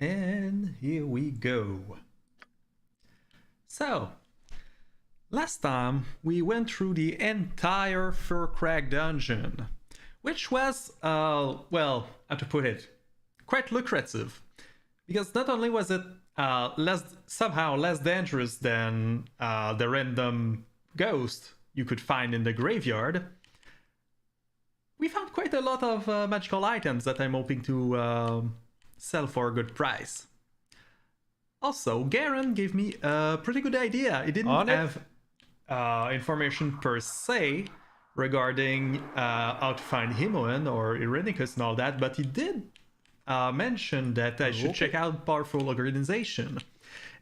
And here we go. So, last time we went through the entire Fur Crag dungeon, which was, well, how to put it, quite lucrative. Because not only was it somehow less dangerous than the random ghost you could find in the graveyard, we found quite a lot of magical items that I'm hoping to sell for a good price. Also, Garen gave me a pretty good idea. He didn't have information per se regarding how to find Imoen or Irenicus and all that, but he did mention that I should check out Powerful Organization.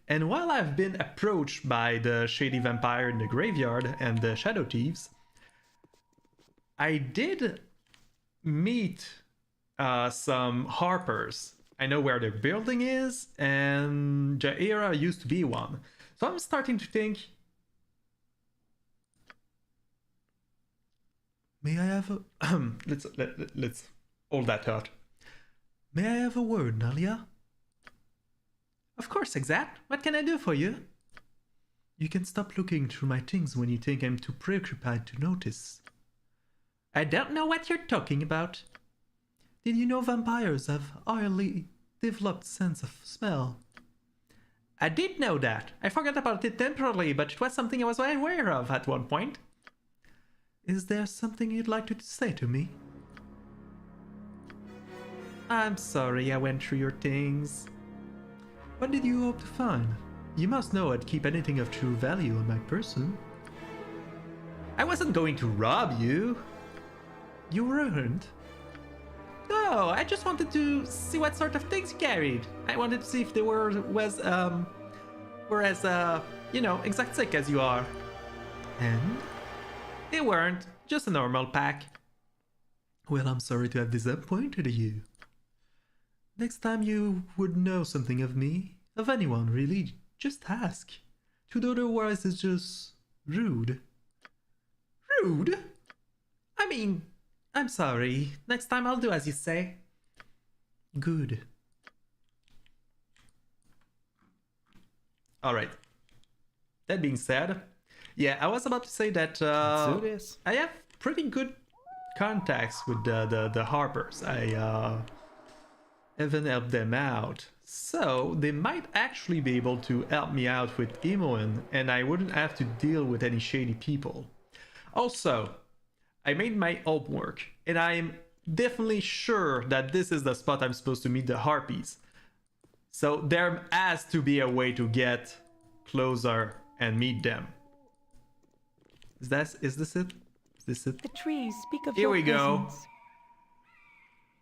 And while I've been approached by the Shady Vampire in the graveyard and the Shadow Thieves, I did meet some Harpers. I know where their building is, and Jaira used to be one. So I'm starting to think, may I have a let's hold that thought. May I have a word, Nalia? Of course, Exact. What can I do for you? You can stop looking through my things when you think I'm too preoccupied to notice. I don't know what you're talking about. Did you know vampires have a highly developed sense of smell? I did know that. I forgot about it temporarily, but it was something I was aware of at one point. Is there something you'd like to say to me? I'm sorry I went through your things. What did you hope to find? You must know I'd keep anything of true value on my person. I wasn't going to rob you. You weren't? No, I just wanted to see what sort of things you carried. I wanted to see if they were as you know, exact sick as you are. And? They weren't, just a normal pack. Well, I'm sorry to have disappointed you. Next time you would know something of me, of anyone really, just ask. To do otherwise is just rude. Rude? I mean, I'm sorry. Next time I'll do as you say. Good. Alright. That being said, yeah, I was about to say that Let's do this. I have pretty good contacts with the Harpers. I even helped them out. So they might actually be able to help me out with Imoen, and I wouldn't have to deal with any shady people. Also, I made my homework, and I'm definitely sure that this is the spot I'm supposed to meet the Harpies. So there has to be a way to get closer and meet them. Is this it? Is this it? The trees speak of Here your we go. presence.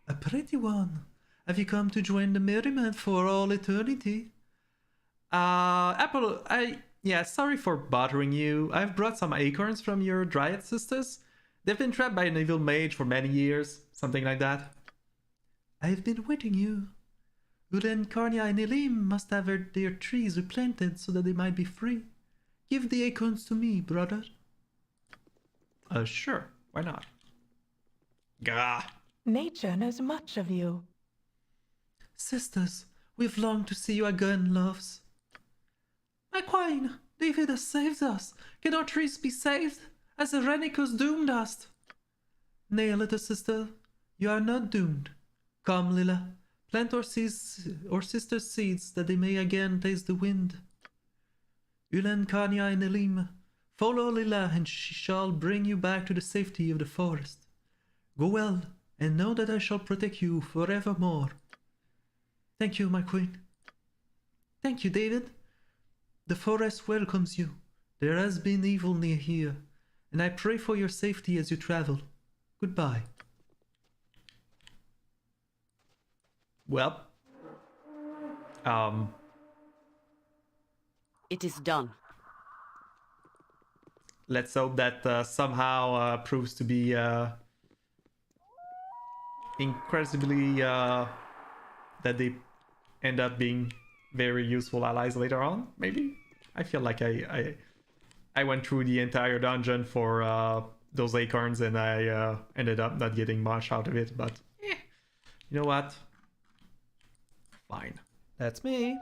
A pretty one. Have you come to join the merriment for all eternity? Apple, yeah, sorry for bothering you. I've brought some acorns from your Dryad sisters. They've been trapped by an evil mage for many years, something like that. I've been waiting you. Ulen, Karnia, and Elim must have their trees replanted so that they might be free. Give the acorns to me, brother. Sure, why not? Gah. Nature knows much of you. Sisters, we've longed to see you again, loves. My queen, David has saved us. Can our trees be saved? As Irenicus doomed us. Nay, little sister, you are not doomed. Come, Lila, plant our sister's seeds that they may again taste the wind. Ulen, Kanya, and Elim, follow Lila, and she shall bring you back to the safety of the forest. Go well, and know that I shall protect you forevermore. Thank you, my queen. Thank you, David. The forest welcomes you. There has been evil near here, and I pray for your safety as you travel. Goodbye. Well, It is done. let's hope that somehow proves to be incredibly that they end up being very useful allies later on. Maybe I feel like I went through the entire dungeon for those acorns, and I ended up not getting much out of it. But you know what? Fine. That's me.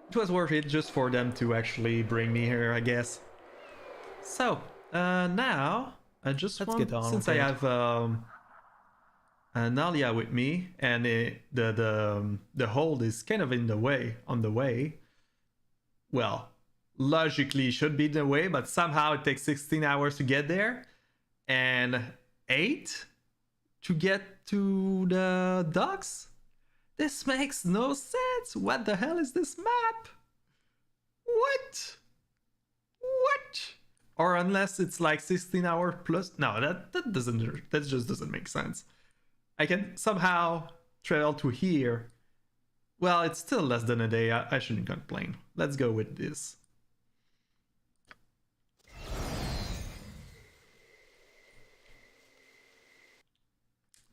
It was worth it just for them to actually bring me here, I guess. So, now I just Let's want, get on since with I it. have Nalia with me, and the hold is kind of in the way, on the way. Well, logically it should be in the way, but somehow it takes 16 hours to get there, and 8 to get to the docks. This makes no sense. What the hell is this map? What? What? Or unless it's like 16 hour plus. No, that just doesn't make sense. I can somehow travel to here. Well, it's still less than a day. I shouldn't complain. Let's go with this.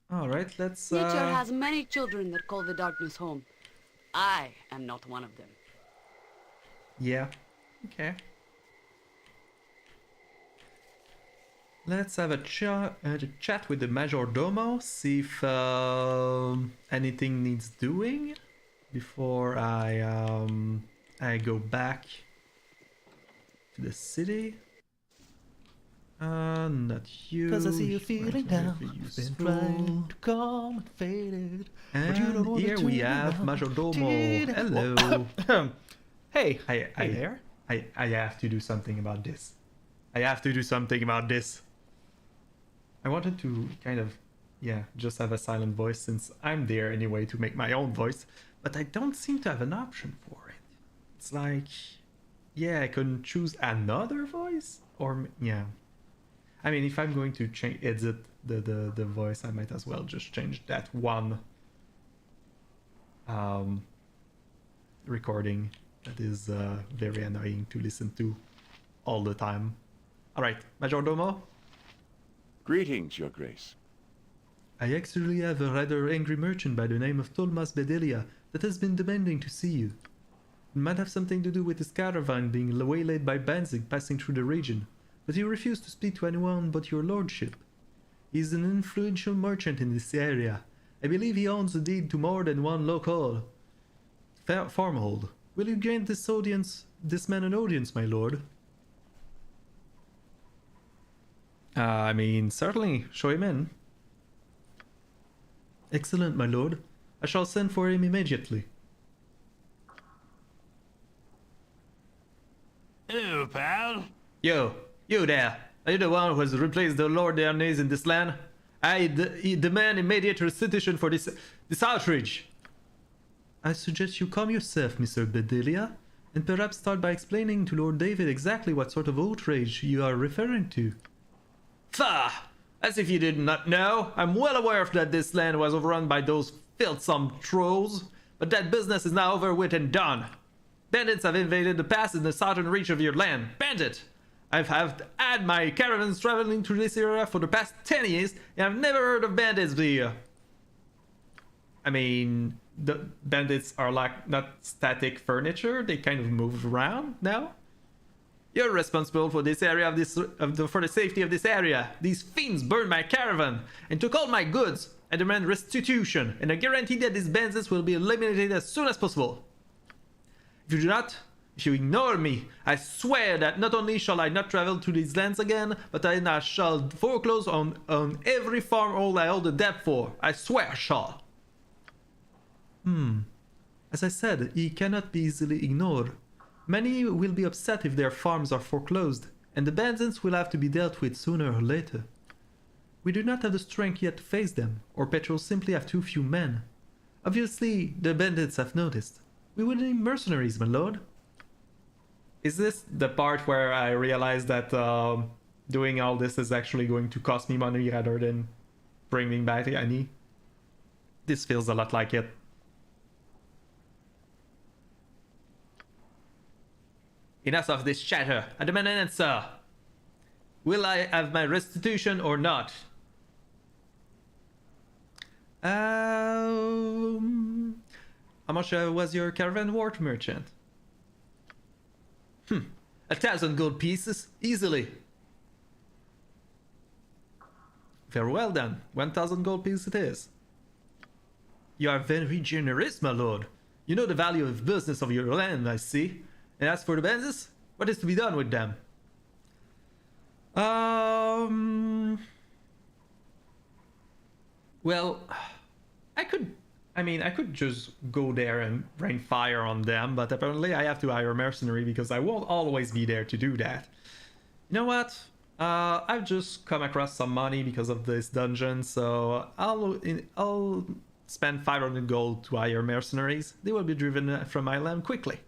All right, let's. Nature has many children that call the darkness home. I am not one of them. Yeah. Okay. Let's have a chat with the Majordomo, see if anything needs doing before I go back to the city. Not you. Cause I see you Might feeling not down. be You've been useful. trying to calm and faded. But you don't And want here to we turn have around. Majordomo. Hello. Hey, Hey there. I have to do something about this. I have to do something about this. I wanted to kind of, yeah, just have a silent voice since I'm there anyway to make my own voice, but I don't seem to have an option for it. It's like, yeah, I couldn't choose another voice, or yeah. I mean, if I'm going to edit the voice, I might as well just change that one recording that is very annoying to listen to all the time. All right, Majordomo. Greetings, Your Grace. I actually have a rather angry merchant by the name of Tolmas Bedelia that has been demanding to see you. It might have something to do with his caravan being waylaid by Banzig passing through the region, but he refused to speak to anyone but your lordship. He is an influential merchant in this area. I believe he owns a deed to more than one local farmhold. Will you grant this man an audience, my lord? I mean, certainly. Show him in. Excellent, my lord. I shall send for him immediately. Hello, pal. Yo, you there. Are you the one who has replaced the Lord Arnise in this land? I demand immediate restitution for this outrage. I suggest you calm yourself, Mr. Bedelia, and perhaps start by explaining to Lord David exactly what sort of outrage you are referring to. Pah! As if you did not know. I'm well aware that this land was overrun by those filthsome trolls, but that business is now over with and done. Bandits have invaded the pass in the southern reach of your land. Bandit! I've had my caravans traveling through this area for the past 10 years, and I've never heard of bandits here. I mean, the bandits are like not static furniture, they kind of move around now. You're responsible for this area for the safety of this area. These fiends burned my caravan and took all my goods. I demand restitution, and I guarantee that these bandits will be eliminated as soon as possible. If you ignore me, I swear that not only shall I not travel to these lands again, but I shall foreclose on every farmhold I hold a debt for. I swear I shall. As I said, he cannot be easily ignored. Many will be upset if their farms are foreclosed, and the bandits will have to be dealt with sooner or later. We do not have the strength yet to face them, or patrols simply have too few men. Obviously, the bandits have noticed. We will need mercenaries, my lord. Is this the part where I realize that doing all this is actually going to cost me money rather than bring me back any? This feels a lot like it. Enough of this chatter. I demand an answer. Will I have my restitution or not? How much was your caravan worth, merchant? 1,000 gold pieces, easily. Very well then, 1,000 gold pieces it is. You are very generous, my lord. You know the value of business of your land, I see. And as for the Benzes, what is to be done with them? Well, I could just go there and rain fire on them, but apparently I have to hire a mercenary because I won't always be there to do that. You know what? I've just come across some money because of this dungeon, so I'll spend 500 gold to hire mercenaries. They will be driven from my land quickly.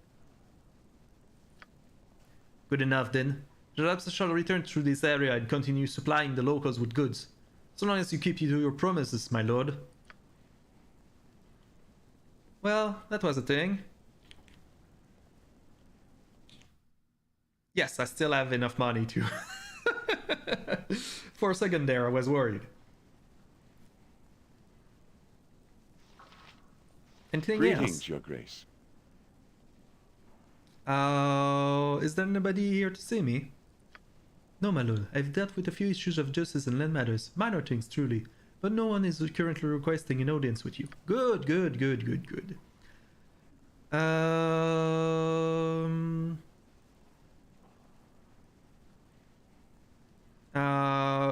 Good enough then. Dryads shall return through this area and continue supplying the locals with goods. So long as you keep to your promises, my lord. Well, that was a thing. Yes, I still have enough money to... For a second there, I was worried. Anything Greetings, else? Your Grace. Is there anybody here to see me? No, my lord. I've dealt with a few issues of justice and land matters. Minor things, truly. But no one is currently requesting an audience with you. Good, good, good, good, good.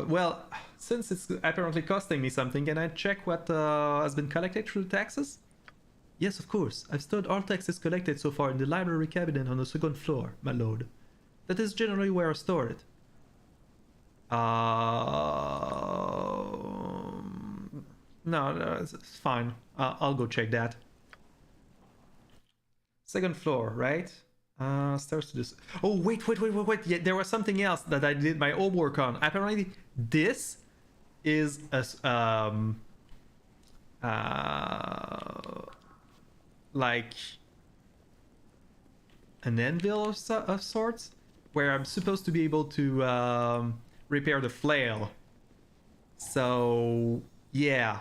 Well, since it's apparently costing me something, can I check what has been collected through the taxes? Yes, of course. I've stored all taxes collected so far in the library cabinet on the second floor, my lord. That is generally where I store it. No, it's fine. I'll go check that. Second floor, right? Stairs to this. Oh, wait. Yeah, there was something else that I did my homework on. Apparently, this is a like an anvil of sorts, where I'm supposed to be able to repair the flail. So yeah,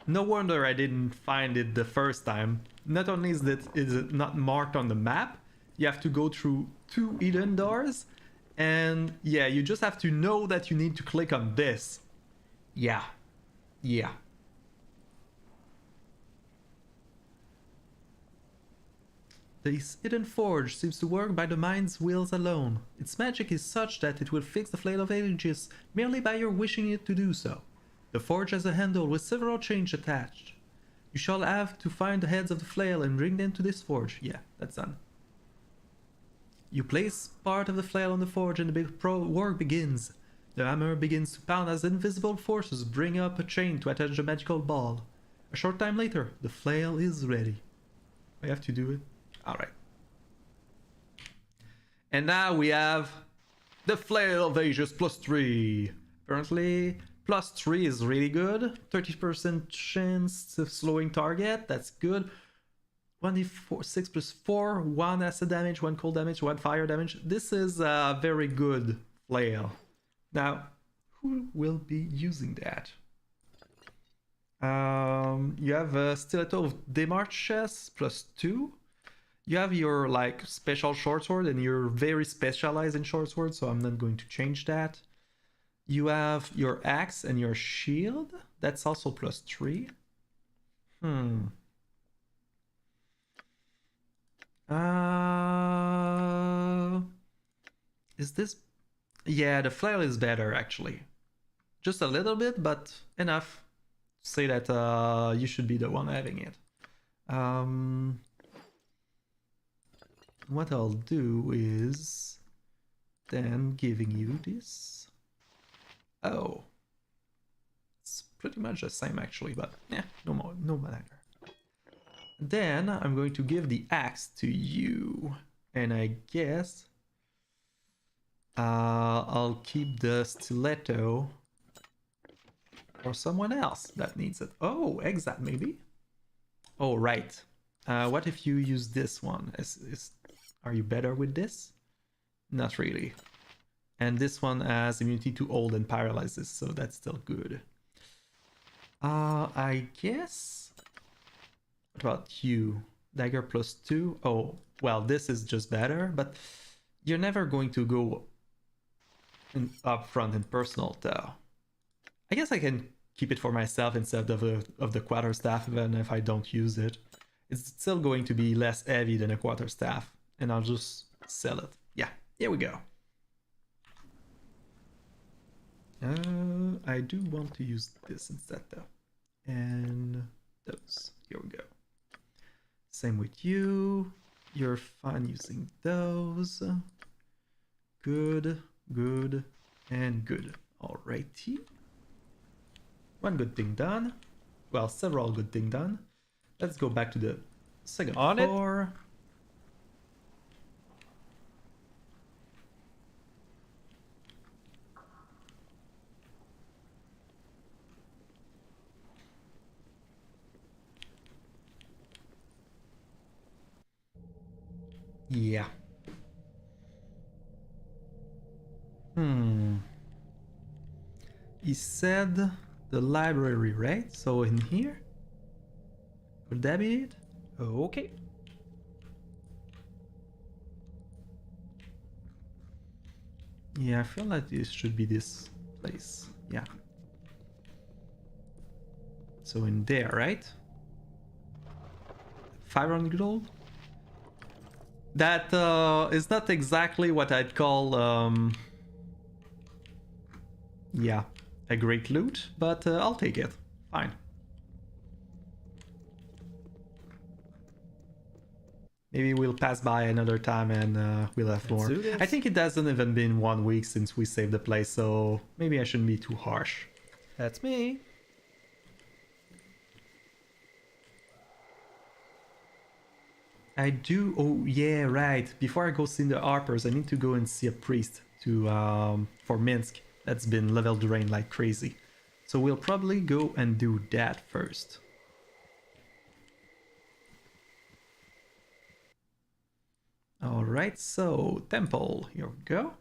no wonder I didn't find it the first time. Not only is it not marked on the map, you have to go through 2 hidden doors, and yeah, you just have to know that you need to click on this. Yeah. This hidden forge seems to work by the mind's wills alone. Its magic is such that it will fix the flail of ages merely by your wishing it to do so. The forge has a handle with several chains attached. You shall have to find the heads of the flail and bring them to this forge. Yeah, that's done. You place part of the flail on the forge and the big work begins. The hammer begins to pound as invisible forces bring up a chain to attach the magical ball. A short time later, the flail is ready. I have to do it. Alright. And now we have the Flail of Ages +3. Apparently, +3 is really good. 30% chance of slowing target. That's good. 1d4, 6 plus 4. 1 acid damage, 1 cold damage, 1 fire damage. This is a very good flail. Now, who will be using that? You have a Stiletto of Demarches +2. You have your like special short sword, and you're very specialized in short sword, so I'm not going to change that. You have your axe and your shield. That's also +3. Is this... Yeah, the flail is better actually. Just a little bit, but enough to say that you should be the one having it. What I'll do is then giving you this. Oh, it's pretty much the same actually, but yeah, no matter. Then I'm going to give the axe to you, and I guess I'll keep the stiletto for someone else that needs it. Oh, exile maybe. Oh, right. What if you use this one? Are you better with this? Not really. And this one has immunity to hold and paralyzes, so that's still good. I guess... What about you? Dagger +2? Oh, well, this is just better, but you're never going to go up front and personal though. I guess I can keep it for myself instead of the quarterstaff, even if I don't use it. It's still going to be less heavy than a quarterstaff, and I'll just sell it. Yeah, here we go. I do want to use this instead though. And those. Here we go. Same with you. You're fine using those. Good, good, and good. Alrighty. One good thing done. Well, several good things done. Let's go back to the second floor. Yeah. He said the library, right? So in here? Would that be it? Okay. Yeah, I feel like this should be this place. Yeah. So in there, right? 500 gold? That is not exactly what I'd call, yeah, a great loot, but I'll take it. Fine. Maybe we'll pass by another time and we'll have more. I think it hasn't even been 1 week since we saved the place, so maybe I shouldn't be too harsh. That's me. I do. Oh yeah, right. Before I go see the Harpers, I need to go and see a priest to for Minsk. That's been level drained like crazy. So we'll probably go and do that first. All right. So temple. Here we go.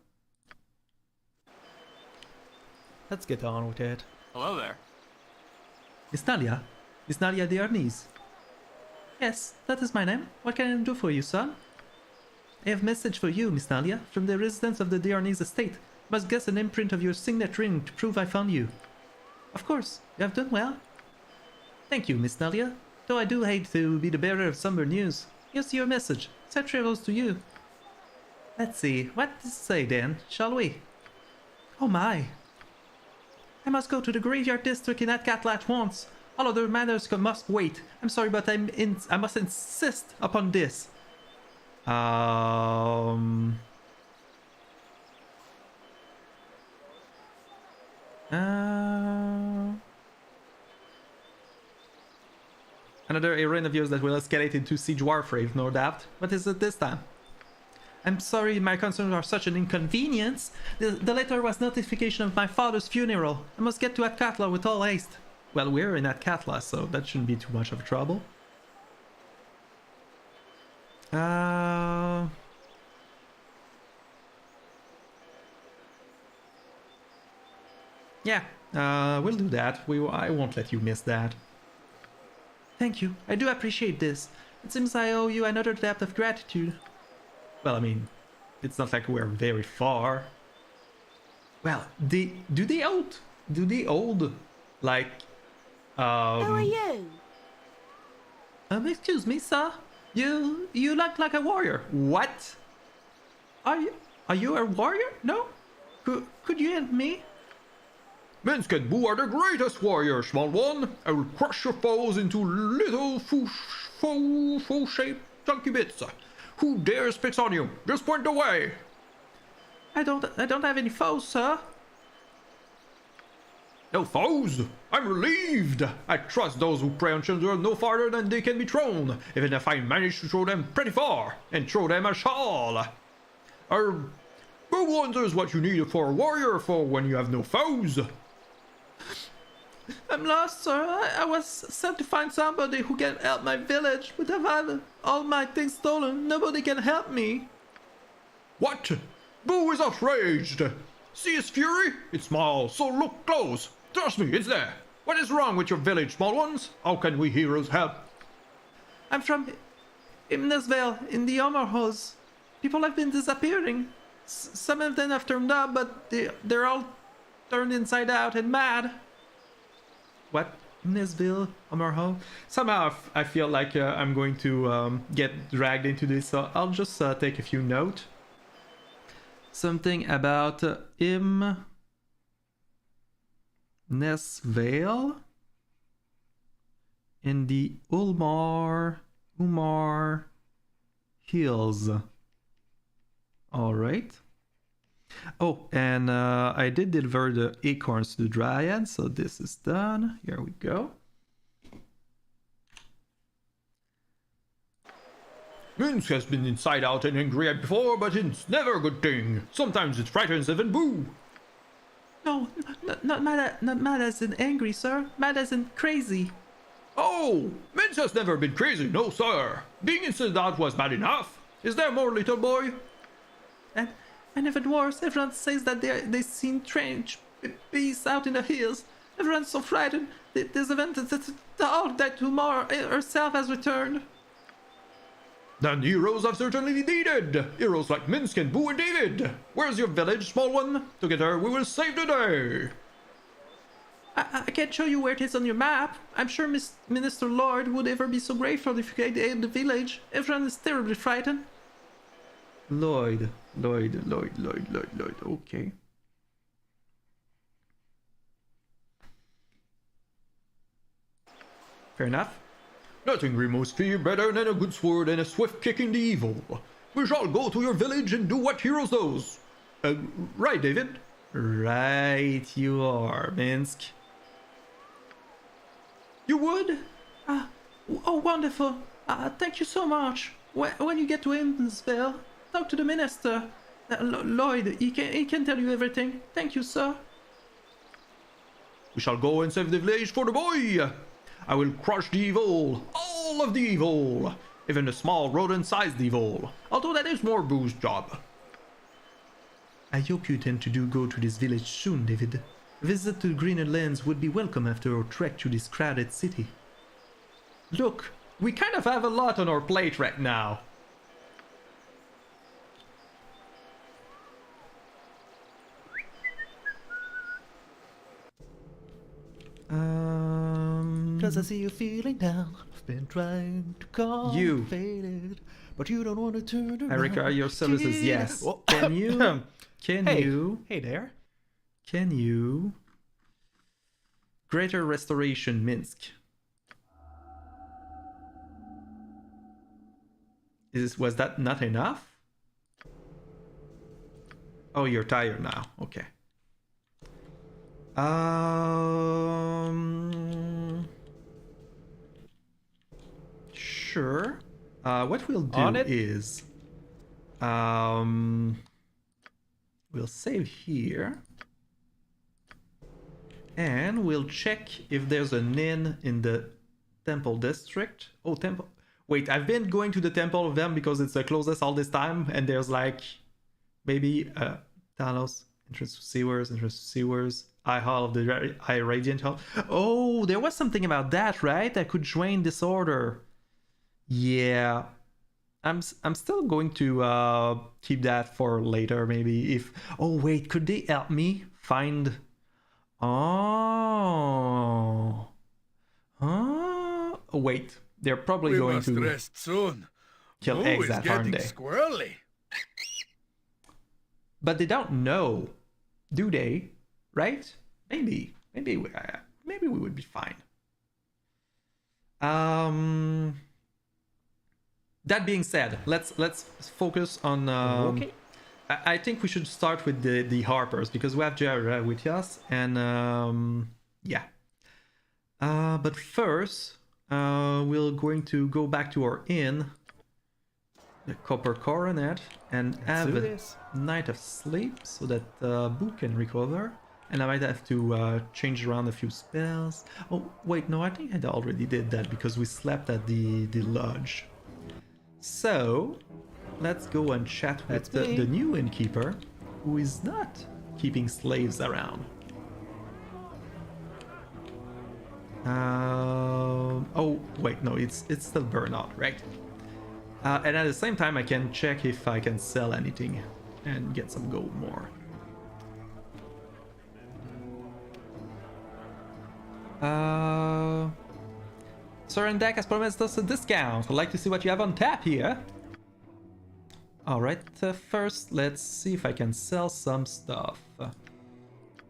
Let's get on with it. Hello there. Miss Nadia. Miss Nadia de Arnise. Yes, that is my name. What can I do for you, son? I have a message for you, Miss Nadia, from the residents of the de Arnise estate. Must guess an imprint of your signet ring to prove I found you. Of course, you have done well. Thank you, Miss Nadia. Though I do hate to be the bearer of somber news. Here's your message. Safe travels to you. Let's see, what does it say then, shall we? Oh my. I must go to the graveyard district in Atkatla at once. All other matters must wait. I'm sorry, but I must insist upon this. Another errand of yours that will escalate into Siege Warframe, no doubt. What is it this time? I'm sorry my concerns are such an inconvenience. The letter was notification of my father's funeral. I must get to Atkatla with all haste. Well, we're in Atkatla, so that shouldn't be too much of trouble. Yeah, we'll do that. I won't let you miss that. Thank you. I do appreciate this. It seems I owe you another debt of gratitude. Well, I mean, it's not like we're very far. Well, do they hold like Who are you? Excuse me, sir. You look like a warrior. What? Are you a warrior? No? Could you help me? Minsk and Boo are the greatest warriors, small one. I will crush your foes into little faux-shaped chunky bits. Who dares picks on you? Just point the way. I don't have any foes, sir. No foes? I'm relieved. I trust those who prey on children no farther than they can be thrown, even if I manage to throw them pretty far, and throw them a shawl. Who wonders what you need for a warrior for when you have no foes? I'm lost, sir. I was sent to find somebody who can help my village, but I've had all my things stolen. Nobody can help me. What? Boo is outraged. See his fury? It's small, so look close. Trust me, it's there. What is wrong with your village, small ones? How can we heroes help? I'm from Imnesvale in the Omerhos. People have been disappearing. Some of them have turned up, but they're all turned inside out and mad. What? Nisville, Omarho? Somehow I feel like I'm going to get dragged into this, so I'll just take a few notes. Something about Nesvale in the Umar Hills. Alright. Oh, and I did deliver the acorns to the Dryads, so this is done. Here we go. Minsk has been inside out and angry before, but it's never a good thing. Sometimes it frightens even boo. No, not mad as in angry, sir. Mad as in crazy. Oh, Minsk has never been crazy, no sir. Being inside out was bad enough. Is there more, little boy? And even worse, everyone says that they seen strange beasts out in the hills. Everyone's so frightened. This event is that Umar herself has returned. Then heroes have certainly needed. Heroes like Minsk and Boo and David. Where's your village, small one? Together we will save the day. I can't show you where it is on your map. I'm sure Minister Lord would ever be so grateful if you could aid the village. Everyone is terribly frightened. Lloyd. Okay. Fair enough. Nothing removes fear better than a good sword and a swift kicking the evil. We shall go to your village and do what heroes does. Right, David? Right, you are, Minsk. You would? Oh, wonderful. Thank you so much. When you get to Imsville, talk to the minister. Lloyd, he can tell you everything. Thank you, sir. We shall go and save the village for the boy. I will crush the evil, all of the evil, even the small rodent-sized evil, although that is more Boo's job. I hope you intend to go to this village soon, David. A visit to the greener lands would be welcome after our trek to this crowded city. Look, we kind of have a lot on our plate right now. Cause I see you feeling down. I've been trying to call You. faded, but you don't want to turn around. I require your services, yes. Can you? Hey there. Can you? Greater Restoration, Minsk. Was that not enough? Oh, you're tired now. Okay. Sure. What we'll do is we'll save here and we'll check if there's an inn in the temple district. Oh, temple. Wait, I've been going to the temple of them because it's the closest all this time, and there's like maybe Talos, entrance to sewers, Eye Hall of the Eye Radiant Hall. Oh, there was something about that, right? I could join disorder. Yeah, I'm still going to keep that for later, maybe. If wait, could they help me find? Oh, wait, they're probably going to rest soon. kill eggs, that aren't they? Squirrely. But they don't know, do they? Right? Maybe we would be fine. That being said, let's focus on. Okay. I think we should start with the Harpers because we have Jared with us, and yeah. But first, we're going to go back to our inn, the Copper Coronet, and have a night of sleep so that Boo can recover. And I might have to change around a few spells. Oh, wait, no, I think I already did that because we slept at the lodge. So, let's go and chat with the new innkeeper, who is not keeping slaves around. Oh, wait, no, it's still burnout, right? And at the same time, I can check if I can sell anything. and get some gold more. Certain deck has promised us a discount. Would like to see what you have on tap here. Alright, first let's see if I can sell some stuff.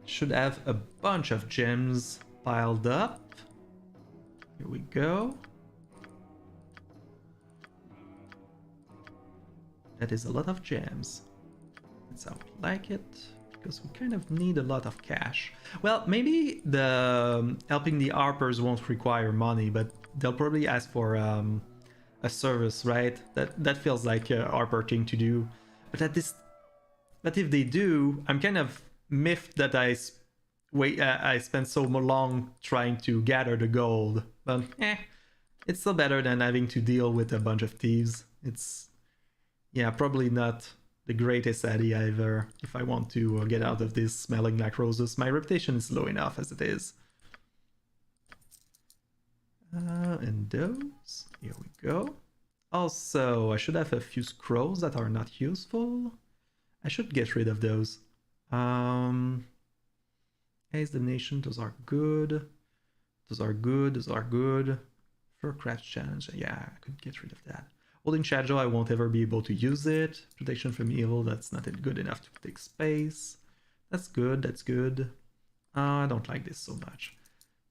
Should have a bunch of gems piled up. Here we go. That is a lot of gems. That's how we like it, because we kind of need a lot of cash. Well, maybe the helping the Harpers won't require money, but they'll probably ask for a service, right? That feels like a Harper thing to do. But if they do, I'm kind of miffed that I spent so long trying to gather the gold. But it's still better than having to deal with a bunch of thieves. It's, yeah, probably not the greatest idea ever if I want to get out of this smelling like roses. My reputation is low enough as it is. And those, here we go. Also, I should have a few scrolls that are not useful. I should get rid of those. Haze the Nation, those are good. Those are good, those are good. Furcraft Challenge, yeah, I could get rid of that. Holding Shadow, I won't ever be able to use it. Protection from Evil, that's not good enough to take space. That's good, that's good. I don't like this so much.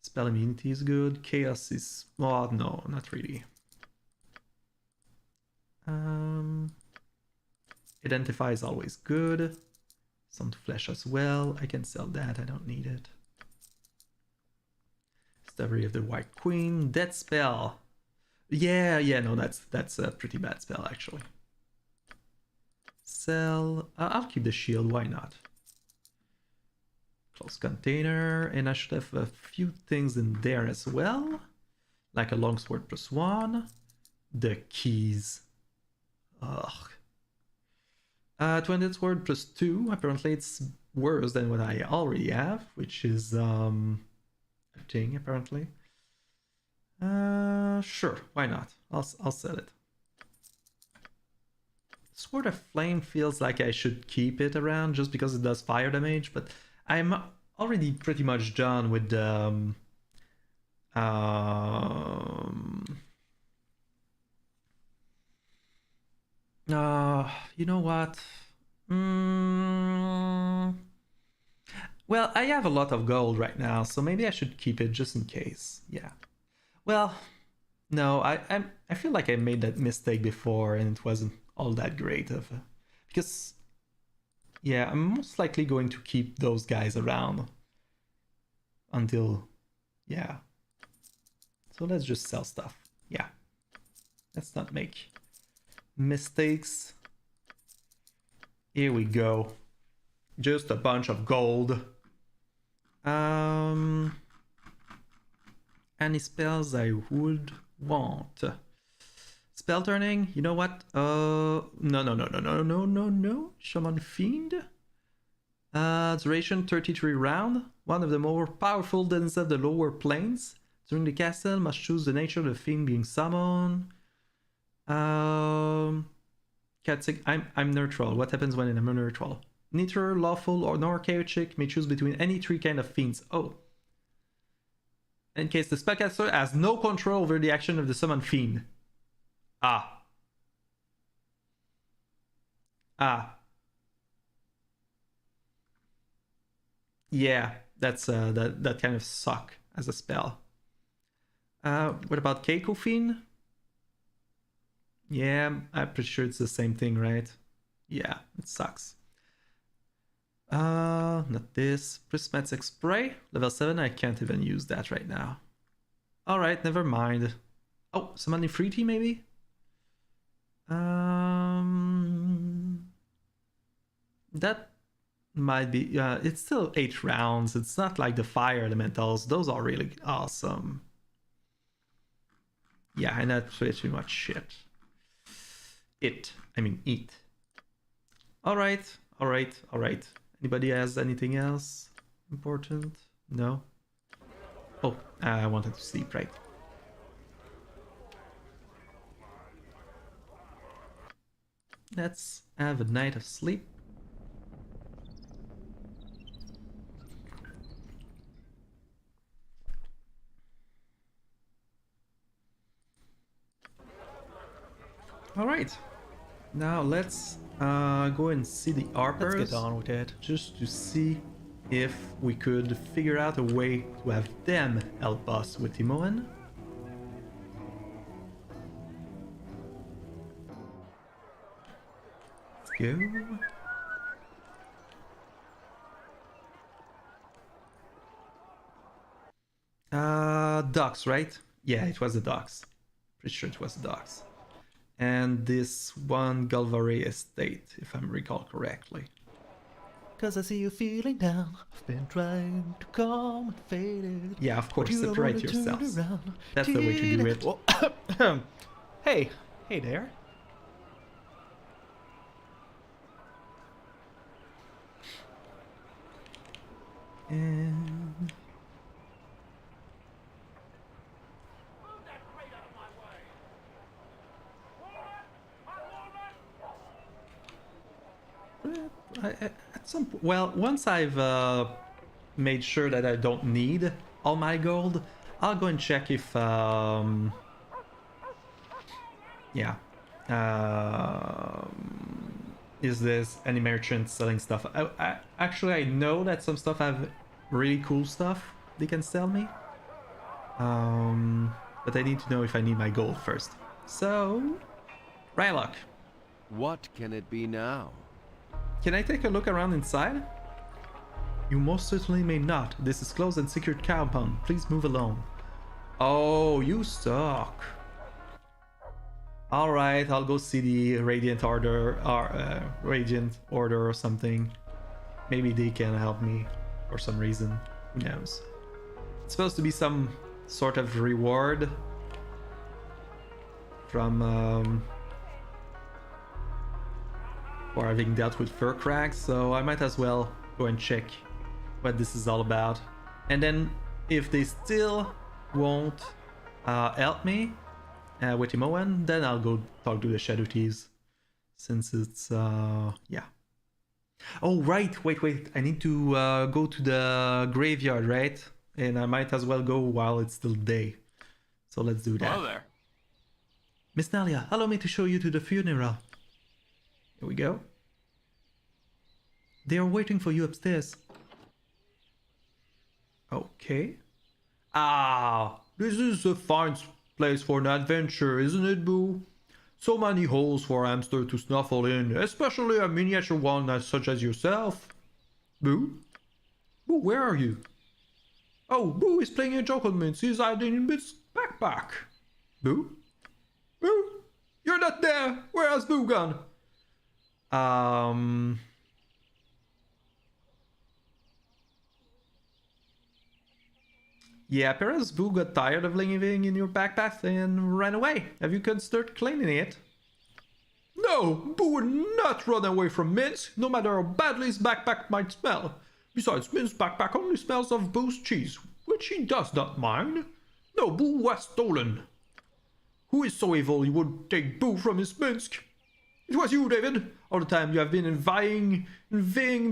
Spell Immunity is good. Chaos is... oh, no, not really. Identify is always good. Some to Flesh as well. I can sell that, I don't need it. Discovery of the White Queen. Death Spell. Yeah, no, that's a pretty bad spell, actually. Sell... I'll keep the shield, why not? Close container, and I should have a few things in there as well. Like a longsword +1. The keys. Ugh. 20 sword +2. Apparently it's worse than what I already have, which is a thing, apparently. Sure, why not? I'll sell it. Sword of Flame feels like I should keep it around just because it does fire damage, but I'm already pretty much done with the you know what? Well, I have a lot of gold right now, so maybe I should keep it just in case. Yeah. Well, no, I feel like I made that mistake before and it wasn't all that great of because yeah, I'm most likely going to keep those guys around until, yeah. So let's just sell stuff. Yeah. Let's not make mistakes. Here we go. Just a bunch of gold. Any spells I would want. Spell turning, you know what? No. Shaman Fiend. Duration 33 round. One of the more powerful denizens of the lower planes. During the castle, must choose the nature of the fiend being summoned. I'm neutral. What happens when I'm neutral? Neither lawful or nor chaotic may choose between any three kind of fiends. Oh. In case the spellcaster has no control over the action of the summoned fiend. Ah. Yeah, that's that kind of suck as a spell. What about Keiko Fiend? Yeah, I'm pretty sure it's the same thing, right? Yeah, it sucks. Not this. Prismatic Spray. Level 7, I can't even use that right now. Alright, never mind. Oh, some money free tea maybe? That might be... it's still 8 rounds. It's not like the fire elementals. Those are really awesome. Yeah, and that's pretty much shit. Eat. Alright. Anybody has anything else important? No? Oh, I wanted to sleep, right? Let's have a night of sleep. All right. Now let's go and see the Harpers. Let's get on with it. Just to see if we could figure out a way to have them help us with Imoen. Let's go. Docks, right? Yeah, it was the docks. Pretty sure it was the docks. And this one Galvary estate, if I recall correctly. Cause I see you feeling down. I've been trying to calm and faded. Yeah, of course, But you don't separate wanna turn yourselves. around. That's the way to do it. Oh, hey there. And at some well, once I've made sure that I don't need all my gold, I'll go and check if yeah, is this any merchant selling stuff? Actually, I know that some stuff have really cool stuff they can sell me, but I need to know if I need my gold first. So, Rylock, What can it be now? can I take a look around inside? You most certainly may not. This is closed and secured compound. Please move along. Oh, you suck. Alright, I'll go see the Radiant Order or something. Maybe they can help me for some reason. Who knows? It's supposed to be some sort of reward from for having dealt with fur crags, so I might as well go and check what this is all about. And then if they still won't help me with Imoen, then I'll go talk to the Shadow Thieves, since it's yeah. Oh right, wait, I need to go to the graveyard, right? And I might as well go while it's still day. So let's do that. Hello there. Miss Nalia, allow me to show you to the funeral. Here we go. They are waiting for you upstairs. Okay. Ah, this is a fine place for an adventure, isn't it, Boo? So many holes for a hamster to snuffle in, especially a miniature one such as yourself. Boo? Boo, where are you? Oh, Boo is playing a joke on Mince. He's hiding in Mince's backpack. Boo? Boo? You're not there! Where has Boo gone? Yeah, perhaps Boo got tired of living in your backpack and ran away. Have you considered cleaning it? No, Boo would not run away from Mince, no matter how badly his backpack might smell. Besides, Mince's backpack only smells of Boo's cheese, which he does not mind. No, Boo was stolen. Who is so evil he would take Boo from his Minsk? It was you, David. All the time you have been envying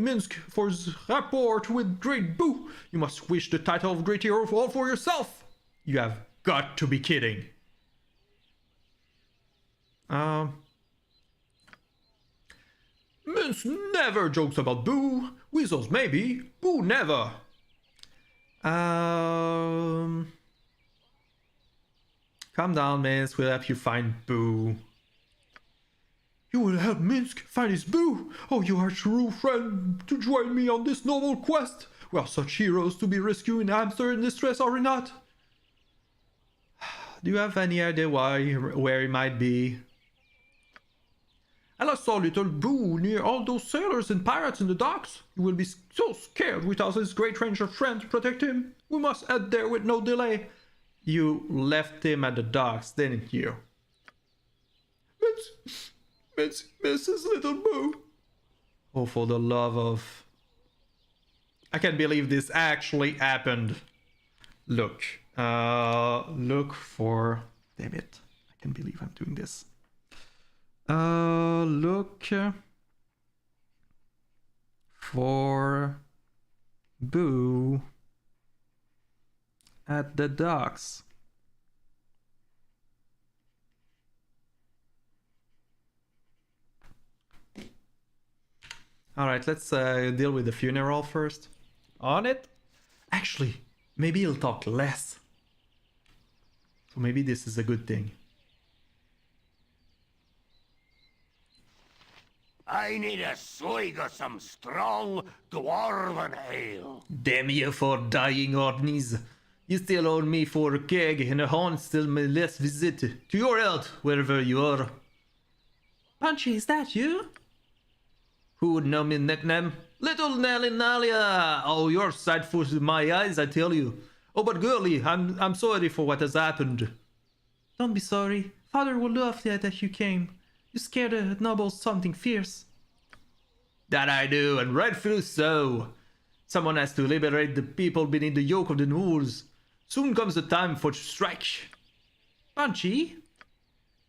Minsk for his rapport with Great Boo. You must wish the title of Great Hero all for yourself. You have got to be kidding. Minsk never jokes about Boo. Weasels maybe. Boo never. Calm down, Minsk. We'll help you find Boo. You will help Minsk find his Boo? Oh, you are a true friend to join me on this noble quest. We are such heroes to be rescuing a hamster in distress, are we not? Do you have any idea where he might be? I last saw little Boo near all those sailors and pirates in the docks. He will be so scared without his great ranger friend to protect him. We must head there with no delay. You left him at the docks, didn't you? Mrs. Little Boo. Oh, for the love of... I can't believe this actually happened. Look for... Damn it. I can't believe I'm doing this. Look for Boo at the docks. Alright, let's deal with the funeral first. On it. Actually, maybe he'll talk less. So maybe this is a good thing. I need a swig of some strong dwarven ale. Damn you for dying, Arnise. You still owe me for a keg and a horn still my last visit. To your health, wherever you are. Punchy, is that you? Who would know me nickname? Little Nelly Nalia! Oh, you're sight for my eyes, I tell you. Oh, but girlie, I'm sorry for what has happened. Don't be sorry. Father would love that you came. You scared the nobles something fierce. That I do, and rightfully so. Someone has to liberate the people beneath the yoke of the Moors. Soon comes the time for strike. Punchy?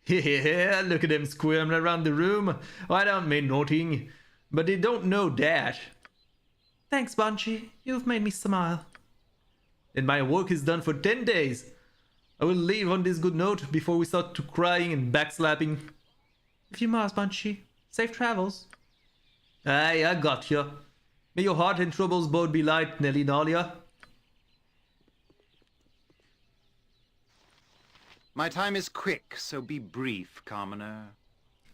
Yeah, look at them squirming around the room. Oh, I don't mean nothing, but they don't know that. Thanks, Bunchy. You've made me smile. And my work is done for 10 days. I will leave on this good note before we start to crying and backslapping. If you must, Bunchy. Safe travels. Aye, I got you. May your heart and troubles both be light, Nelly Nalia. My time is quick, so be brief, commoner.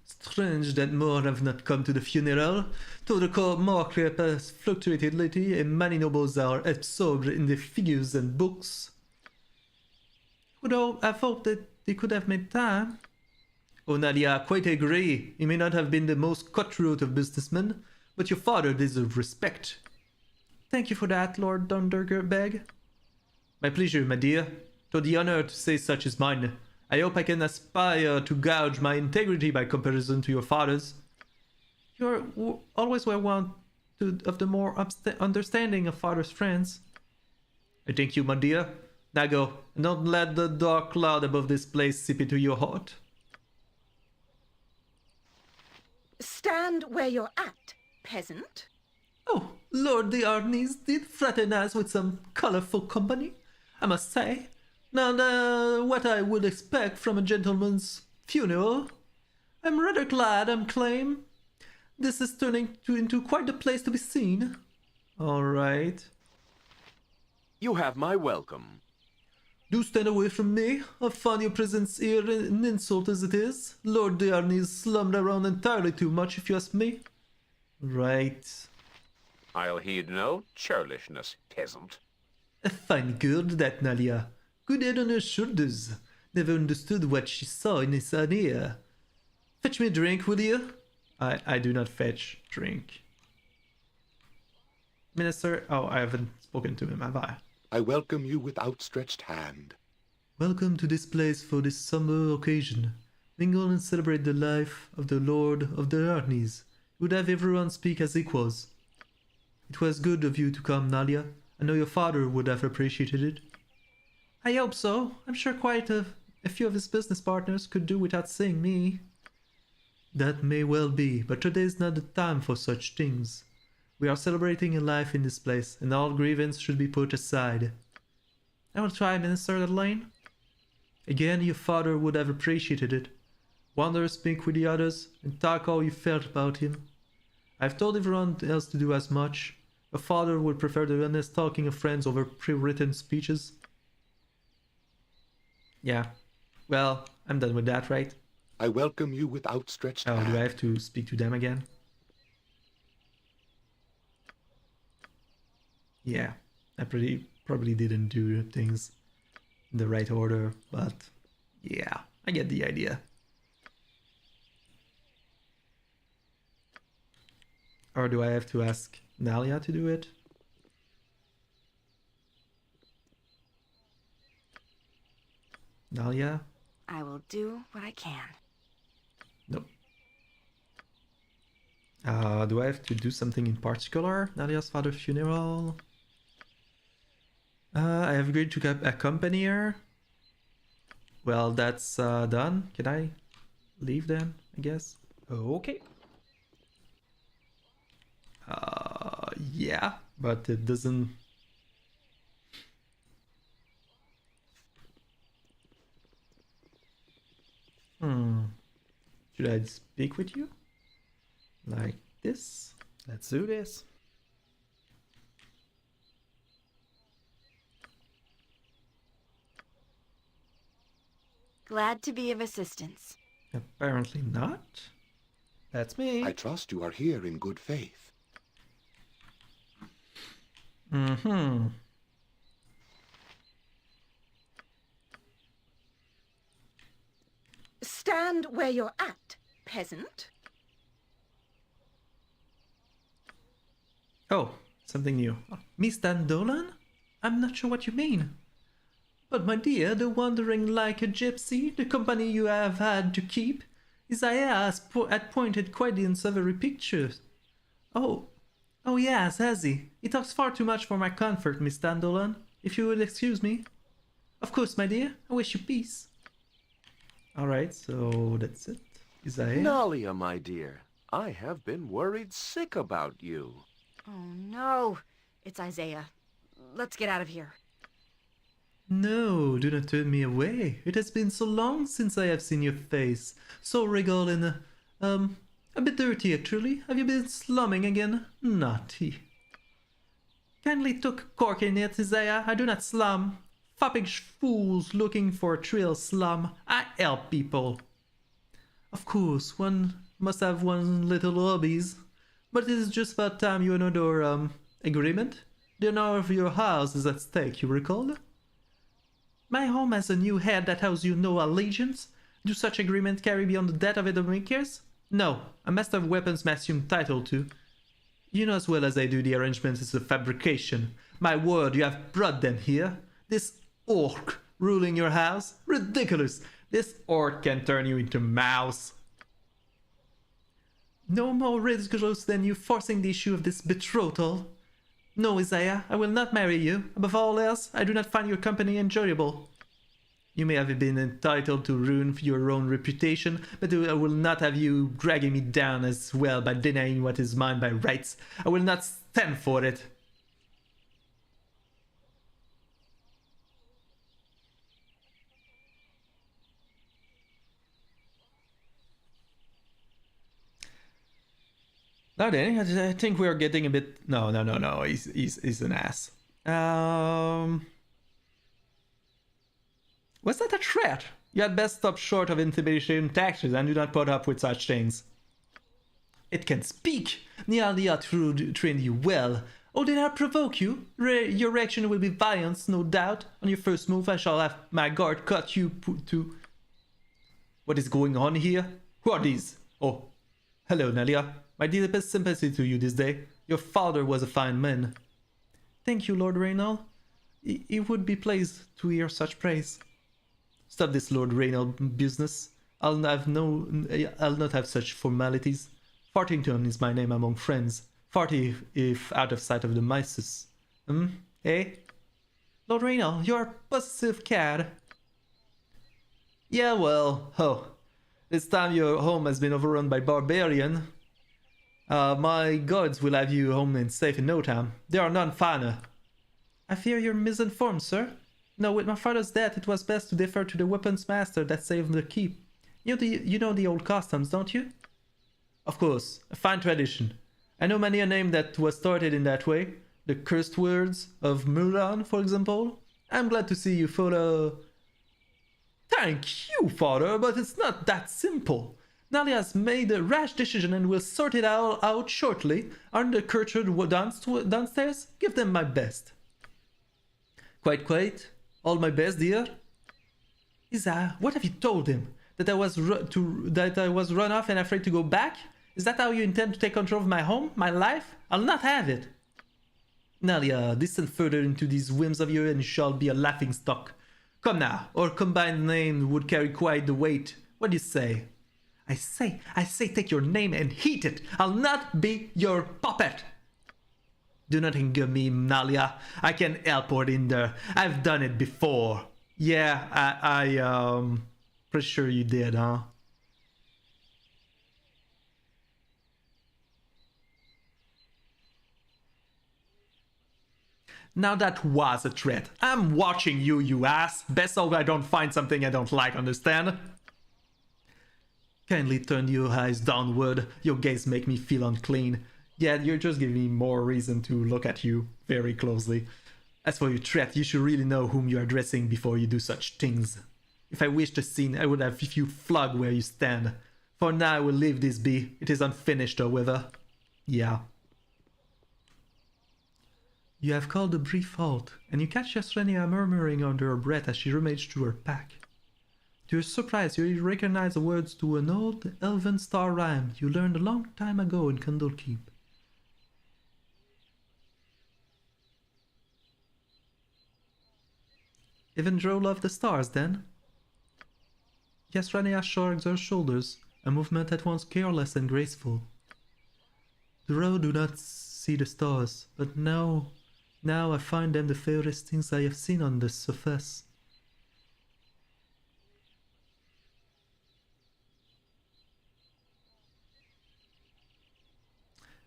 Strange that more have not come to the funeral. To the core, market has fluctuated lately, and many nobles are absorbed in the figures and books. I thought that they could have made time. Oh, Nadia, I quite agree. He may not have been the most cutthroat of businessmen, but your father deserves respect. Thank you for that, Lord Dunderberg. My pleasure, my dear. To the honor to say such is mine. I hope I can aspire to gouge my integrity by comparison to your father's. You're always one of the more understanding of father's friends. I thank you, my dear. Now go, and don't let the dark cloud above this place seep into your heart. Stand where you're at, peasant. Oh, Lord the Arnise did fraternize with some colorful company, I must say. Now, what I would expect from a gentleman's funeral. I'm rather glad I'm claim. This is turning into quite a place to be seen. All right. You have my welcome. Do stand away from me. I find your presence here an insult as it is. Lord de Arnise slummed around entirely too much, if you ask me. Right. I'll heed no churlishness, peasant. A fine girl, that Nalia. Good head on her shoulders. Never understood what she saw in his ear. Fetch me a drink, will you? I do not fetch drink. Minister, oh, I haven't spoken to him, have I? I welcome you with outstretched hand. Welcome to this place for this summer occasion. Mingle and celebrate the life of the Lord of the Arnise. Would have everyone speak as equals. It was good of you to come, Nalia. I know your father would have appreciated it. I hope so. I'm sure quite a few of his business partners could do without seeing me. That may well be, but today is not the time for such things. We are celebrating a life in this place, and all grievance should be put aside. I will try, Minister Lane. Again, your father would have appreciated it. Wander, speak with the others, and talk how you felt about him. I've told everyone else to do as much. Your father would prefer the honest talking of friends over pre-written speeches. Yeah. Well, I'm done with that, right? I welcome you with outstretched hand. Oh, do I have to speak to them again? Yeah, I probably didn't do things in the right order, but yeah, I get the idea. Or do I have to ask Nalia to do it? Nalia? I will do what I can. Nope. Do I have to do something in particular? Nalia's father's funeral? I have agreed to accompany her. Well, that's done. Can I leave then, I guess? Okay. Yeah, but it doesn't... Should I speak with you? Like this? Let's do this. Glad to be of assistance. Apparently not. That's me. I trust you are here in good faith. Mm-hmm. Stand where you're at, peasant. Oh, something new. Miss Dandolan? I'm not sure what you mean. But my dear, the wandering like a gypsy, the company you have had to keep, Isaiah had pointed quite the unsavory pictures. Oh yes, has he? He talks far too much for my comfort, Miss Dandolan, if you will excuse me. Of course, my dear, I wish you peace. Alright, so that's it. Isaiah? Nalia, my dear, I have been worried sick about you. Oh no, it's Isaiah. Let's get out of here. No, do not turn me away. It has been so long since I have seen your face. So regal and, a bit dirty actually. Have you been slumming again? Naughty. Kindly took cork in it, Isaiah. I do not slum. Foppish fools looking for a thrill slum. I help people. Of course, one must have one's little hobbies. But it is just about time you and our, agreement. The honor of your house is at stake, you recall? My home has a new head that owes you no allegiance. Do such agreement carry beyond the death of the makers? No, a master of weapons may assume title to. You know as well as I do the arrangement is a fabrication. My word, you have brought them here. This orc ruling your house? Ridiculous! This orc can turn you into mouse. No more ridiculous than you forcing the issue of this betrothal. No, Isaiah, I will not marry you. Above all else, I do not find your company enjoyable. You may have been entitled to ruin your own reputation, but I will not have you dragging me down as well by denying what is mine by rights. I will not stand for it. Now then, I think we are getting a bit... No. He's an ass. Was that a threat? You had best stop short of intimidation tactics and do not put up with such things. It can speak. Nalia trained you well. Oh, did I provoke you? Your reaction will be violence, no doubt. On your first move, I shall have my guard cut you to... What is going on here? Who are these? Oh, hello, Nalia. My deepest sympathy to you this day. Your father was a fine man. Thank you, Lord Reynald. He would be pleased to hear such praise. Stop this Lord Reynald business. I'll not have such formalities. Farthington is my name among friends. Farty if out of sight of the mices. Eh? Lord Reynald, you're a possessive cad. Yeah, well, this time your home has been overrun by barbarian. My gods will have you home and safe in no time. There are none finer. I fear you're misinformed, sir. No, with my father's death, it was best to defer to the weapons master that saved the keep. You know the old customs, don't you? Of course, a fine tradition. I know many a name that was started in that way. The cursed words of Mulan, for example. I'm glad to see you follow... Thank you, father, but it's not that simple. Nalia has made a rash decision and will sort it all out shortly. Aren't the Kurtred downstairs? Give them my best. Quite. All my best, dear. Isa, what have you told him? That I was run off and afraid to go back? Is that how you intend to take control of my home, my life? I'll not have it. Nalia, descend further into these whims of yours and you shall be a laughing stock. Come now, our combined name would carry quite the weight. What do you say? I say take your name and heat it. I'll not be your puppet. Do not anger me, Nalia. I can help her in there. I've done it before. Yeah, I pretty sure you did, huh? Now that was a threat. I'm watching you, you ass. Best hope I don't find something I don't like, understand? Kindly turn your eyes downward. Your gaze make me feel unclean. Yeah, you're just giving me more reason to look at you very closely. As for your threat, you should really know whom you are addressing before you do such things. If I wished to sin, I would have you flog where you stand. For now, I will leave this be. It is unfinished, however. Yeah. You have called a brief halt, and you catch Yasrenia murmuring under her breath as she rummaged through her pack. To your surprise, you recognize the words to an old elven star rhyme you learned a long time ago in Candlekeep. Even Drow loved the stars, then? Yasrania shrugs her shoulders, a movement at once careless and graceful. Drow do not see the stars, but now I find them the fairest things I have seen on the surface.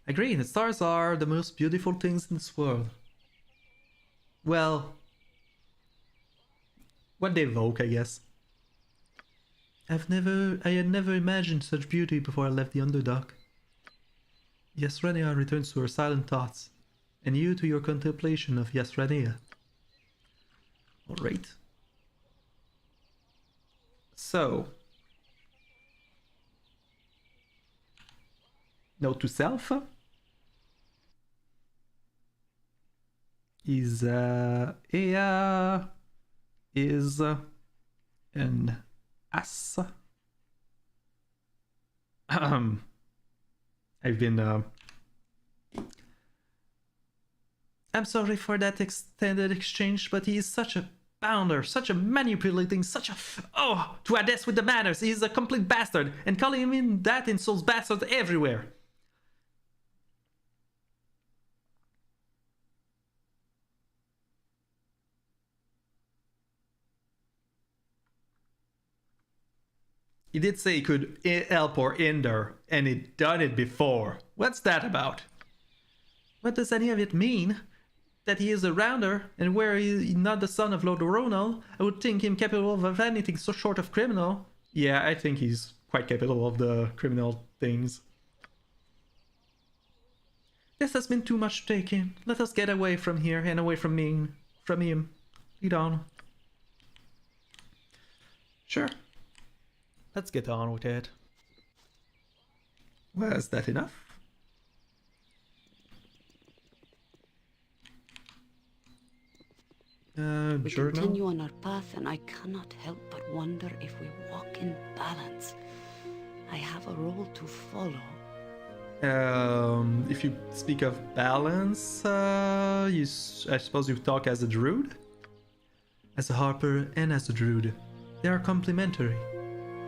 Agree, the stars are the most beautiful things in this world. Well, what they evoke, I guess. I had never imagined such beauty before I left the Underdark. Yasrania returns to her silent thoughts, and you to your contemplation of Yasrania. Alright. So, note to self is Ea is an ass. I've been I'm sorry for that extended exchange, but he is such a bounder, such a manipulating, such a... Oh, to Hades with the manners, he is a complete bastard, and calling him in that insults bastards everywhere. He did say he could help or hinder, and he'd done it before. What's that about? What does any of it mean? That he is a rounder, and were he not the son of Lord Ronald, I would think him capable of anything so short of criminal. Yeah, I think he's quite capable of the criminal things. This has been too much to take in. Let us get away from here and away from him. Lead on. Sure. Let's get on with it. Was that enough? We journal? continue on our path, and I cannot help but wonder if we walk in balance. I have a role to follow. If you speak of balance, I suppose you talk as a druid? As a harper and as a druid. They are complementary.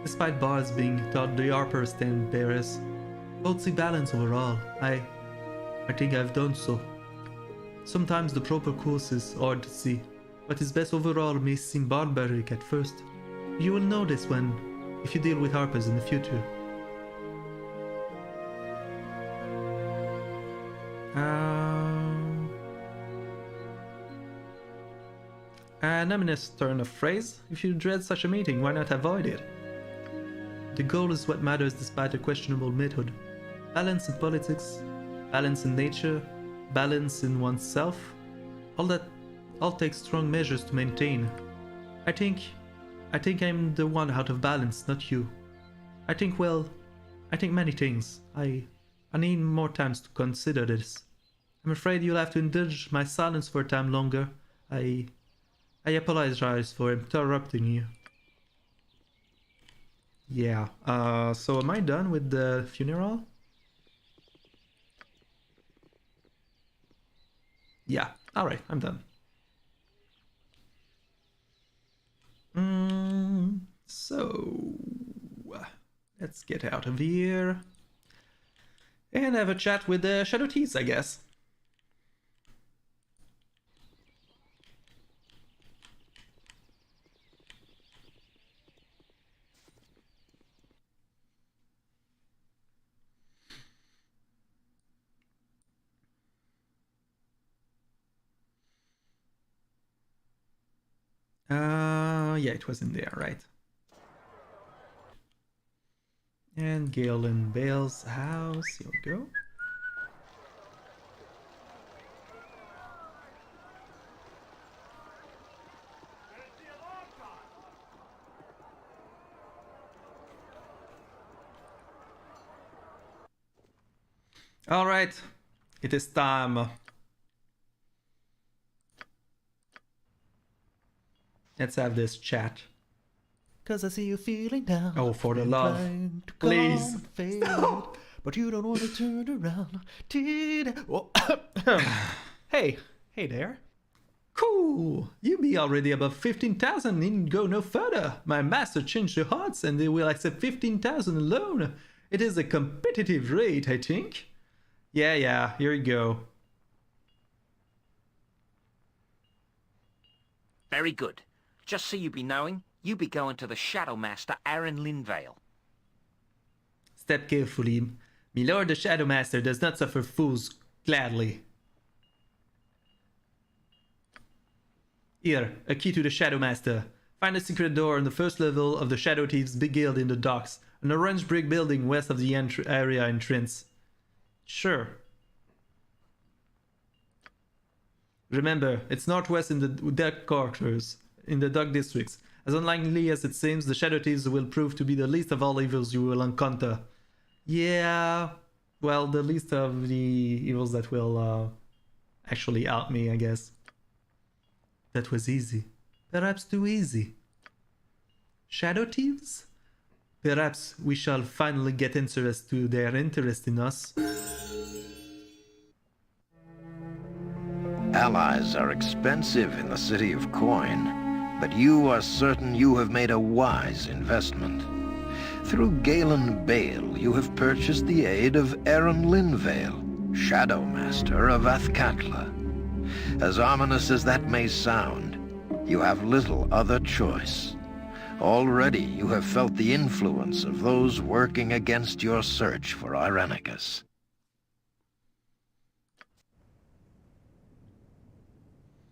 Despite bards being taught the Harpers stand bearers, both see balance overall. I think I've done so. Sometimes the proper course is hard to see. What is best overall may seem barbaric at first. You will know this if you deal with Harpers in the future. An ominous turn of phrase. If you dread such a meeting, why not avoid it? The goal is what matters despite a questionable method. Balance in politics, balance in nature, balance in oneself. All takes strong measures to maintain. I think I'm the one out of balance, not you. I think many things. I need more time to consider this. I'm afraid you'll have to indulge my silence for a time longer. I apologize for interrupting you. Yeah, so am I done with the funeral? Yeah, alright, I'm done. So, let's get out of here and have a chat with the Shadow Tees, I guess. Yeah, it was in there, right? And Galen Bale's house, here we go. Alright, it is time. Let's have this chat. Cause I see you feeling down. Oh, for the Been love. trying to Please. calm and fade it, but you don't want to turn around. Oh. Hey there. Cool! You be already above 15,000 and go no further. My master changed the odds and they will accept 15,000 alone. It is a competitive rate, I think. Yeah, here you go. Very good. Just so you be knowing, you be going to the Shadow Master Aaron Linvale. Step carefully. My lord the Shadow Master does not suffer fools gladly. Here, a key to the Shadow Master. Find a secret door on the first level of the Shadow Thieves' big guild in the docks. An orange brick building west of the area entrance. Sure. Remember, it's northwest in the dock quarters, in the dock districts. As unlikely as it seems, the Shadow Thieves will prove to be the least of all evils you will encounter. Yeah, well, the least of the evils that will actually help me, I guess. That was easy. Perhaps too easy. Shadow Thieves? Perhaps we shall finally get interest to their interest in us. Allies are expensive in the city of Coin, but you are certain you have made a wise investment. Through Galen Bale, you have purchased the aid of Aaron Linvale, Shadow Master of Athkatla. As ominous as that may sound, you have little other choice. Already you have felt the influence of those working against your search for Irenicus.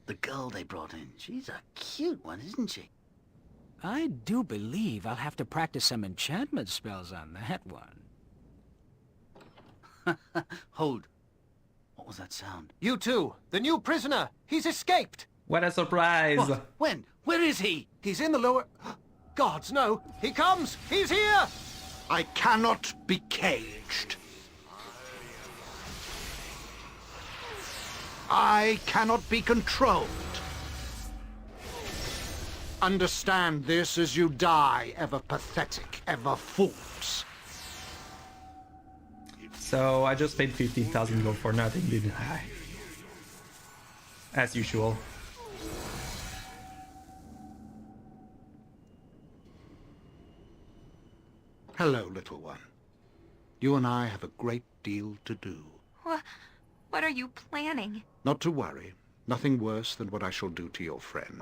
The girl they brought in, she's a cute one, isn't she? I do believe I'll have to practice some enchantment spells on that one. Hold. What was that sound? You two, the new prisoner. He's escaped. What a surprise! What? When? Where is he? He's in the lower... Gods, no. He comes. He's here. I cannot be caged. I cannot be controlled. Understand this as you die, ever pathetic, ever fools. So I just paid 15,000 gold for nothing, didn't I? As usual. Hello, little one. You and I have a great deal to do. What are you planning? Not to worry. Nothing worse than what I shall do to your friend.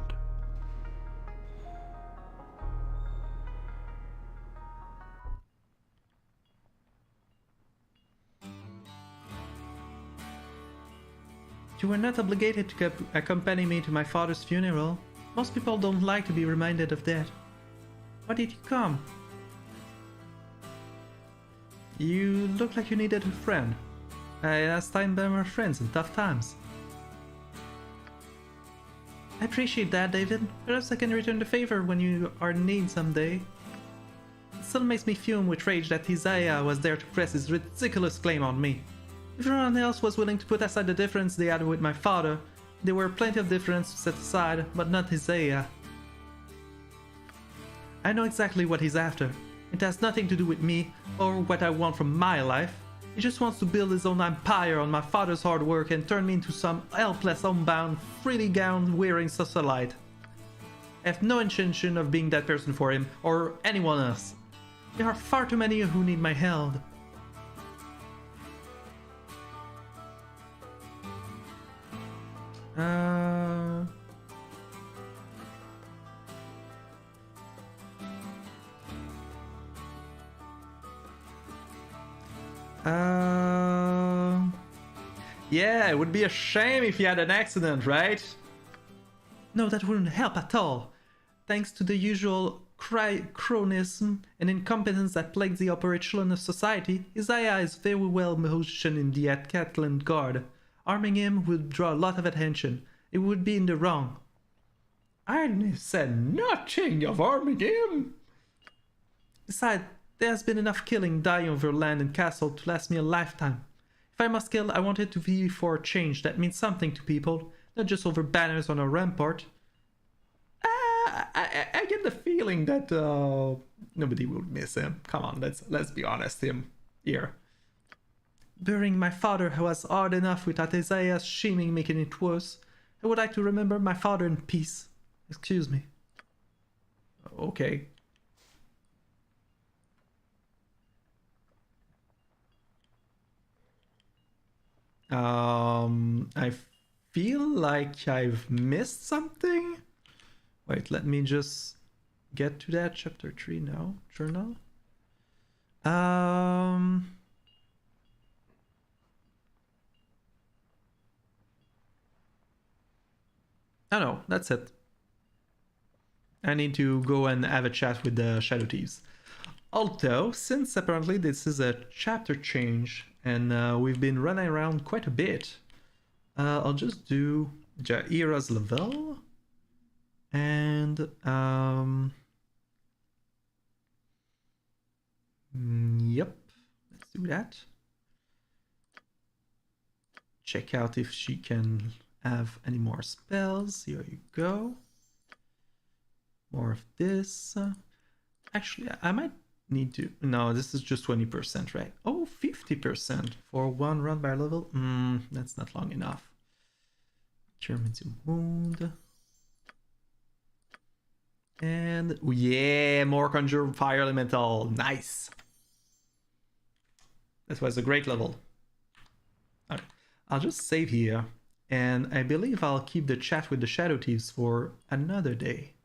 You were not obligated to accompany me to my father's funeral. Most people don't like to be reminded of that. Why did you come? You look like you needed a friend. I asked time by my friends in tough times. I appreciate that, David. Perhaps I can return the favor when you are in need someday. It still makes me fume with rage that Isaiah was there to press his ridiculous claim on me. If everyone else was willing to put aside the difference they had with my father, there were plenty of difference to set aside, but not Isaiah. I know exactly what he's after. It has nothing to do with me or what I want from my life. He just wants to build his own empire on my father's hard work and turn me into some helpless, homebound, frilly gown-wearing socialite. I have no intention of being that person for him or anyone else. There are far too many who need my help. Yeah, it would be a shame if he had an accident, right? No, that wouldn't help at all. Thanks to the usual chronism and incompetence that plagues the upper echelon of society, Isaiah is very well positioned in the Athkatlan Guard. Arming him would draw a lot of attention. It would be in the wrong. I said nothing of arming him. Besides, there has been enough killing, dying over land and castle to last me a lifetime. If I must kill, I want it to be for a change that means something to people, not just over banners on a rampart. I get the feeling that nobody will miss him. Come on, let's be honest here. Burying my father was hard enough without Isaiah's shaming making it worse. I would like to remember my father in peace. Excuse me. Okay. I feel like I've missed something. Wait, let me just get to that. Chapter 3 now. Journal. Oh no, that's it. I need to go and have a chat with the Shadow Thieves. Although, since apparently this is a chapter change and we've been running around quite a bit, I'll just do Jaira's level and yep, let's do that. Check out if she can have any more spells. Here you go. More of this. Actually, I might need to... No, this is just 20%, right? Oh, 50% for one run by level. That's not long enough. German's wound. And yeah, more Conjure Fire Elemental. Nice. That was a great level. Alright, I'll just save here. And I believe I'll keep the chat with the Shadow Thieves for another day.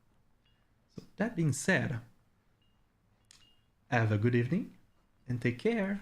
So that being said, have a good evening and take care.